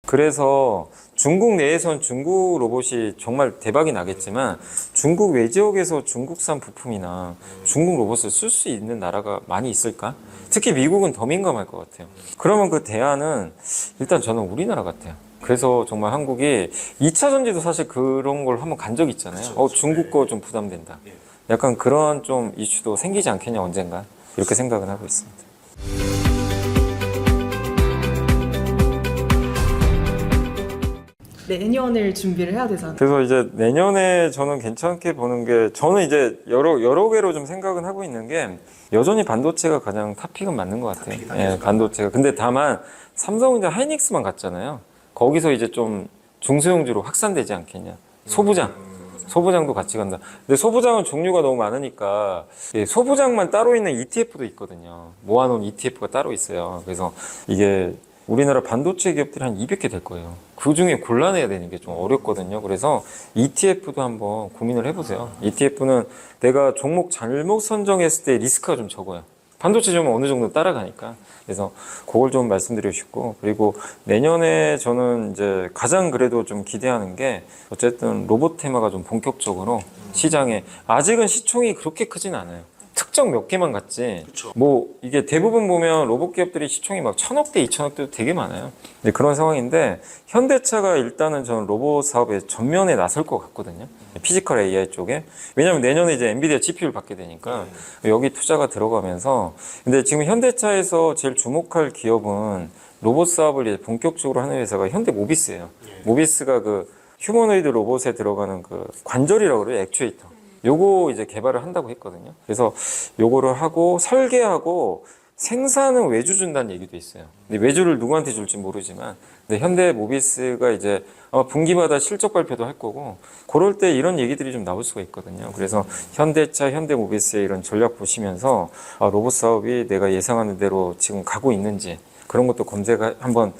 그래서 중국 내에선 중국 로봇이 정말 대박이 나겠지만 중국 외지역에서 중국산 부품이나 중국 로봇을 쓸 수 있는 나라가 많이 있을까? 특히 미국은 더 민감할 것 같아요. 그러면 그 대안은 일단 저는 우리나라 같아요. 그래서 정말 한국이 2차 전지도 사실 그런 걸 한번 간 적이 있잖아요. 중국 거 좀 부담된다. 약간 그런 좀 이슈도 생기지 않겠냐 언젠가 이렇게 생각은 하고 있습니다. 내년을 준비를 해야 되잖아요. 그래서 이제 내년에 저는 괜찮게 보는 게 저는 이제 여러 개로 좀 생각은 하고 있는 게 여전히 반도체가 가장 탑픽은 맞는 것 같아요. 예, 반도체가. 근데 다만 삼성은 이제 하이닉스만 갔잖아요. 거기서 이제 좀 중소형주로 확산되지 않겠냐. 소부장도 같이 간다. 근데 소부장은 종류가 너무 많으니까 소부장만 따로 있는 ETF도 있거든요. 모아놓은 ETF가 따로 있어요. 그래서 이게 우리나라 반도체 기업들이 한 200개 될 거예요. 그 중에 골라내야 되는 게 좀 어렵거든요. 그래서 ETF도 한번 고민을 해보세요. ETF는 내가 종목 잘못 선정했을 때 리스크가 좀 적어요. 반도체 좀 어느 정도 따라가니까. 그래서 그걸 좀 말씀드리고 싶고, 그리고 내년에 저는 이제 가장 그래도 좀 기대하는 게 어쨌든 로봇 테마가 좀 본격적으로 시장에 아직은 시총이 그렇게 크진 않아요. 특정 몇 개만 갔지. 그쵸. 뭐 이게 대부분 보면 로봇 기업들이 시총이 막 1,000억대, 2,000억대도 되게 많아요. 네, 그런 상황인데 현대차가 일단은 저는 로봇 사업에 전면에 나설 것 같거든요. 피지컬 AI 쪽에. 왜냐면 내년에 이제 엔비디아 GPU를 받게 되니까 여기 투자가 들어가면서. 근데 지금 현대차에서 제일 주목할 기업은 로봇 사업을 이제 본격적으로 하는 회사가 현대모비스예요. 모비스가 그 휴머노이드 로봇에 들어가는 그 관절이라고 그래요. 액추에이터. 요거 이제 개발을 한다고 했거든요. 그래서 요거를 하고 설계하고 생산은 외주 준다는 얘기도 있어요. 근데 외주를 누구한테 줄지 모르지만, 근데 현대모비스가 이제 아마 분기마다 실적 발표도 할 거고, 그럴 때 이런 얘기들이 좀 나올 수가 있거든요. 그래서 현대차, 현대모비스의 이런 전략 보시면서 로봇 사업이 내가 예상하는 대로 지금 가고 있는지 그런 것도 검증 한번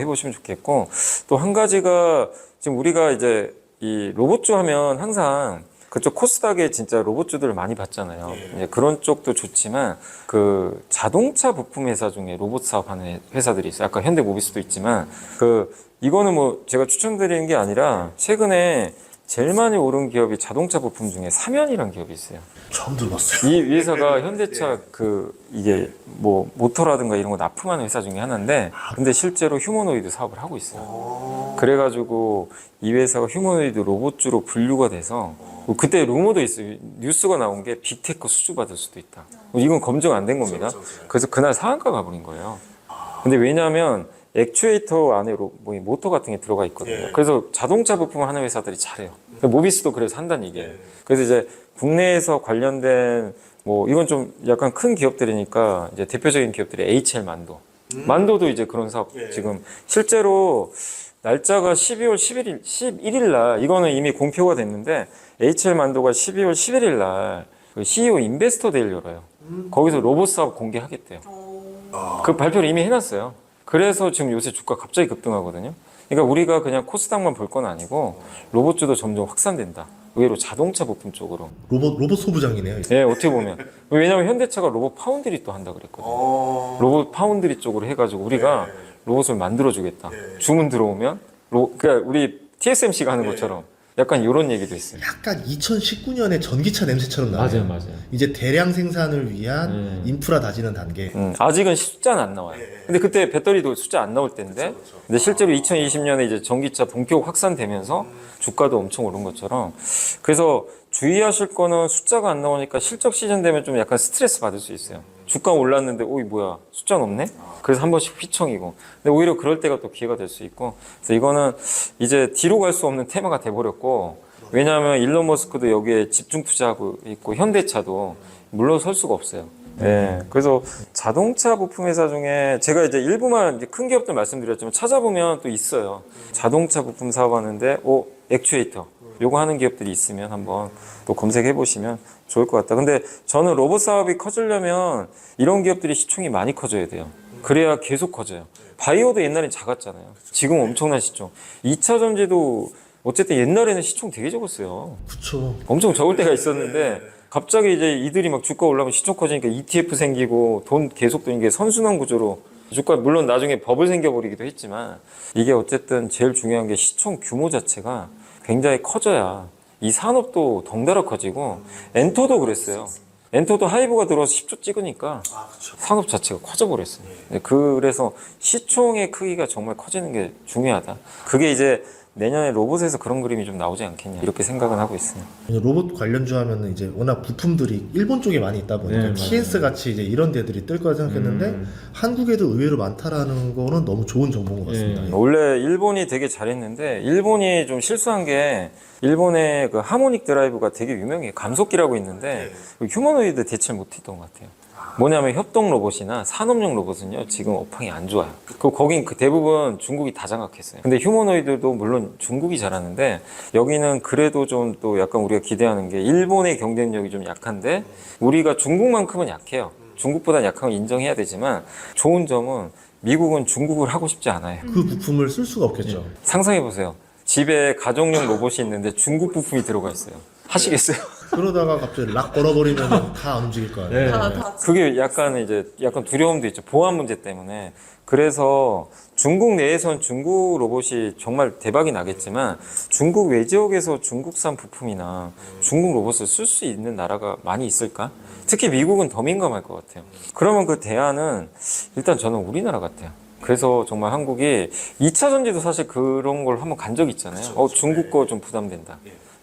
해보시면 좋겠고, 또 한 가지가 지금 우리가 이제 이 로봇주 하면 항상 그쪽 코스닥에 진짜 로봇주들을 많이 봤잖아요. 이제 그런 쪽도 좋지만 그 자동차 부품 회사 중에 로봇 사업하는 회사들이 있어요. 아까 현대모비스도 있지만 이거는 뭐 제가 추천드리는 게 아니라 최근에 제일 많이 오른 기업이 자동차 부품 중에 사면이라는 기업이 있어요. 처음 들어봤어요. 이 회사가 현대차 이게 뭐 모터라든가 이런 거 납품하는 회사 중에 하나인데, 근데 실제로 휴머노이드 사업을 하고 있어요. 그래가지고 이 회사가 휴머노이드 로봇주로 분류가 돼서 그때 루머도 있어요. 뉴스가 나온 게 빅테크 수주 받을 수도 있다. 이건 검증 안 된 겁니다. 그래서 그날 상한가 가버린 거예요. 근데 왜냐하면 액추에이터 안에 뭐 모터 같은 게 들어가 있거든요. 그래서 자동차 부품을 하는 회사들이 잘해요. 모비스도 그래서 한다는 얘기예요. 그래서 이제 국내에서 관련된 뭐 이건 좀 약간 큰 기업들이니까 이제 대표적인 기업들이 HL 만도도 이제 그런 사업 지금 실제로 날짜가 12월 11일 날 이거는 이미 공표가 됐는데 HL 만도가 12월 11일 날 그 CEO 인베스터 데이를 열어요. 거기서 로봇 사업 공개하겠대요. 그 발표를 이미 해놨어요. 그래서 지금 요새 주가 갑자기 급등하거든요. 그러니까 우리가 그냥 코스닥만 볼 건 아니고 로봇주도 점점 확산된다. 의외로 자동차 부품 쪽으로. 로봇 소부장이네요. 네, 어떻게 보면. 왜냐면 현대차가 로봇 파운드리 또 한다 그랬거든요. 로봇 파운드리 쪽으로 해가지고 우리가 로봇을 만들어주겠다. 주문 들어오면 그러니까 우리 TSMC가 하는 것처럼 약간 이런 얘기도 있어요. 약간 2019년에 전기차 냄새처럼 나요. 맞아요. 이제 대량 생산을 위한 인프라 다지는 단계. 아직은 숫자는 안 나와요. 근데 그때 배터리도 숫자 안 나올 때인데, 근데 실제로 2020년에 이제 전기차 본격 확산되면서 주가도 엄청 오른 것처럼. 그래서 주의하실 거는 숫자가 안 나오니까 실적 시즌 되면 좀 약간 스트레스 받을 수 있어요. 주가 올랐는데, 오이 뭐야, 숫자는 없네? 그래서 한 번씩 휘청이고. 근데 오히려 그럴 때가 또 기회가 될 수 있고. 그래서 이거는 이제 뒤로 갈 수 없는 테마가 돼버렸고, 왜냐하면 일론 머스크도 여기에 집중 투자하고 있고, 현대차도 물러설 수가 없어요. 네, 그래서 자동차 부품 회사 중에 제가 이제 일부만 이제 큰 기업들 말씀드렸지만 찾아보면 또 있어요. 자동차 부품 사업하는데, 액추에이터. 요거 하는 기업들이 있으면 한번 또 검색해 보시면 좋을 것 같다. 근데 저는 로봇 사업이 커지려면 이런 기업들이 시총이 많이 커져야 돼요. 그래야 계속 커져요. 바이오도 옛날엔 작았잖아요. 지금 엄청난 시총. 2차 전지도 어쨌든 옛날에는 시총 되게 적었어요. 그쵸. 엄청 적을 때가 있었는데 갑자기 이제 이들이 막 주가 올라가면 시총 커지니까 ETF 생기고 돈 계속 드는 게 선순환 구조로 주가 물론 나중에 버블 생겨버리기도 했지만 이게 어쨌든 제일 중요한 게 시총 규모 자체가 굉장히 커져야 이 산업도 덩달아 커지고 엔터도 그랬어요. 엔터도 하이브가 들어와서 10조 찍으니까 산업 자체가 커져버렸어요. 그래서 시총의 크기가 정말 커지는 게 중요하다. 그게 이제 내년에 로봇에서 그런 그림이 좀 나오지 않겠냐 이렇게 생각은 하고 있습니다. 로봇 관련주 하면은 이제 워낙 부품들이 일본 쪽에 많이 있다 보니까 네, TS 같이 이제 이런 데들이 뜰 거라 생각했는데 한국에도 의외로 많다라는 거는 너무 좋은 정보인 것 같습니다. 원래 일본이 되게 잘했는데 일본이 좀 실수한 게 일본의 그 하모닉 드라이브가 되게 유명해요. 감속기라고 있는데 그 휴머노이드 대체를 못했던 것 같아요. 뭐냐면 협동 로봇이나 산업용 로봇은요 지금 업황이 안 좋아요. 거긴 그 대부분 중국이 다 장악했어요. 근데 휴머노이드도 물론 중국이 잘하는데 여기는 그래도 좀 또 약간 우리가 기대하는 게 일본의 경쟁력이 좀 약한데 우리가 중국만큼은 약해요. 중국보다 약한 건 인정해야 되지만 좋은 점은 미국은 중국을 하고 싶지 않아요. 그 부품을 쓸 수가 없겠죠. 상상해 보세요. 집에 가정용 로봇이 있는데 중국 부품이 들어가 있어요. 하시겠어요? 그러다가 갑자기 락 걸어버리면 다 안 움직일 거 아니에요. 그게 약간 두려움도 있죠. 보안 문제 때문에. 그래서 중국 내에선 중국 로봇이 정말 대박이 나겠지만 중국 외지역에서 중국산 부품이나 중국 로봇을 쓸 수 있는 나라가 많이 있을까? 특히 미국은 더 민감할 것 같아요. 그러면 그 대안은 일단 저는 우리나라 같아요. 그래서 정말 한국이 2차 전지도 사실 그런 걸 한번 간 적이 있잖아요. 중국 거 좀 부담된다.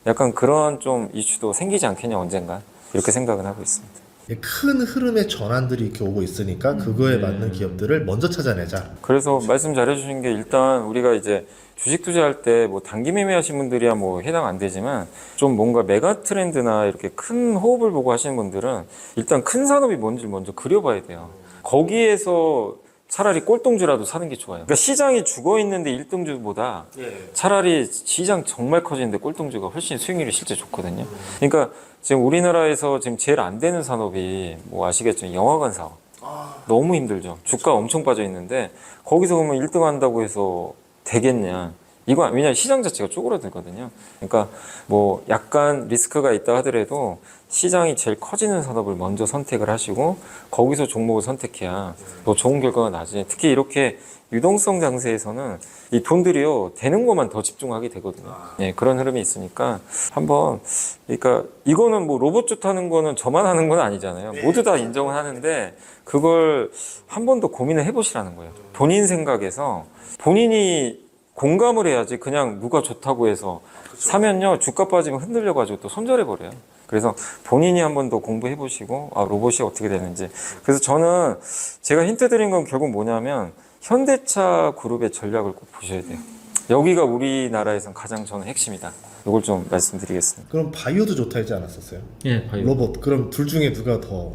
약간 그런 좀 이슈도 생기지 않겠냐 언젠가 이렇게 생각은 하고 있습니다. 큰 흐름의 전환들이 이렇게 오고 있으니까 그거에 맞는 기업들을 먼저 찾아내자. 그래서 말씀 잘해주신 게 일단 우리가 이제 주식 투자할 때 뭐 단기 매매하신 분들이야 뭐 해당 안 되지만 좀 뭔가 메가 트렌드나 이렇게 큰 호흡을 보고 하시는 분들은 일단 큰 산업이 뭔지 먼저 그려봐야 돼요. 거기에서 차라리 꼴등주라도 사는 게 좋아요. 그러니까 시장이 죽어 있는데 1등주보다 차라리 시장 정말 커지는데 꼴등주가 훨씬 수익률이 실제 좋거든요. 그러니까 지금 우리나라에서 지금 제일 안 되는 산업이 뭐 아시겠지만 영화관 사업. 너무 힘들죠. 주가 엄청 빠져 있는데 거기서 그러면 1등 한다고 해서 되겠냐. 이거 왜냐면 시장 자체가 쪼그라들거든요. 그러니까 뭐 약간 리스크가 있다 하더라도 시장이 제일 커지는 산업을 먼저 선택을 하시고 거기서 종목을 선택해야 더 좋은 결과가 나지. 특히 이렇게 유동성 장세에서는 이 돈들이요 되는 것만 더 집중하게 되거든요. 네, 그런 흐름이 있으니까 한번 그러니까 이거는 뭐 로봇주 타는 거는 저만 하는 건 아니잖아요. 모두 다 인정을 하는데 그걸 한 번 더 고민을 해보시라는 거예요. 본인 생각에서 본인이 공감을 해야지 그냥 누가 좋다고 해서 사면요 주가 빠지면 흔들려가지고 또 손절해버려요. 그래서 본인이 한 번 더 공부해 보시고 로봇이 어떻게 되는지. 그래서 저는 제가 힌트 드린 건 결국 뭐냐면 현대차 그룹의 전략을 꼭 보셔야 돼요. 여기가 우리나라에선 가장 저는 핵심이다. 이걸 좀 말씀드리겠습니다. 그럼 바이오도 좋다 했지 않았었어요? 예, 바이오. 로봇. 그럼 둘 중에 누가 더?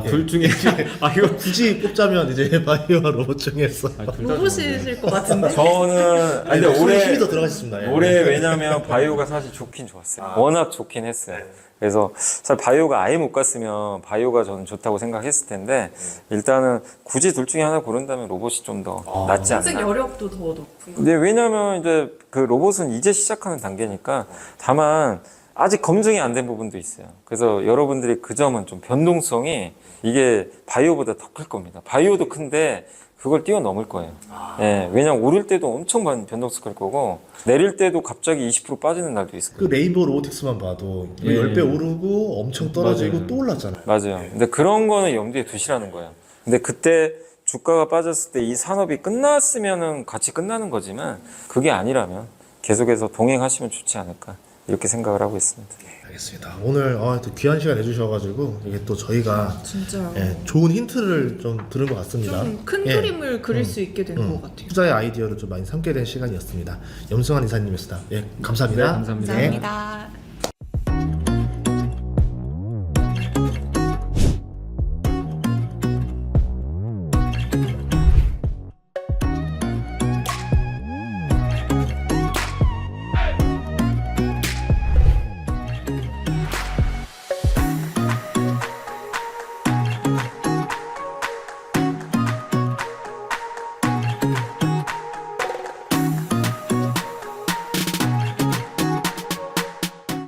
둘 중에 이거 굳이 뽑자면 이제 바이오와 로봇 중에서 로봇이실 것 같은데. 저는 근데 힘이 더 들어가셨습니다. 올해 왜냐면 바이오가 사실 좋긴 좋았어요. 워낙 좋긴 했어요. 그래서 사실 바이오가 아예 못 갔으면 바이오가 저는 좋다고 생각했을 텐데 일단은 굳이 둘 중에 하나 고른다면 로봇이 좀 더 낫지 경쟁 않나. 여력도 더 높은 거. 근데 왜냐면 이제 그 로봇은 이제 시작하는 단계니까 다만 아직 검증이 안 된 부분도 있어요. 그래서 여러분들이 그 점은 좀 변동성이 이게 바이오보다 더 클 겁니다. 바이오도 큰데 그걸 뛰어넘을 거예요. 예, 왜냐면 오를 때도 엄청 변동성 클 거고 내릴 때도 갑자기 20% 빠지는 날도 있을 그 거예요. 레인보우 로보틱스만 봐도 10배 오르고 엄청 떨어지고 맞아요. 또 올랐잖아요. 맞아요. 근데 그런 거는 염두에 두시라는 거예요. 근데 그때 주가가 빠졌을 때 이 산업이 끝났으면은 같이 끝나는 거지만 그게 아니라면 계속해서 동행하시면 좋지 않을까 이렇게 생각을 하고 있습니다. 알겠습니다. 오늘 또 귀한 시간 내주셔가지고 이게 또 저희가 진짜요. 좋은 힌트를 좀 들은 것 같습니다. 좀 큰 예. 그림을 그릴 수 있게 된 것 같아요. 투자의 아이디어를 좀 많이 삼게 된 시간이었습니다. 염승환 이사님이었습니다. 예, 감사합니다. 네, 감사합니다. 감사합니다.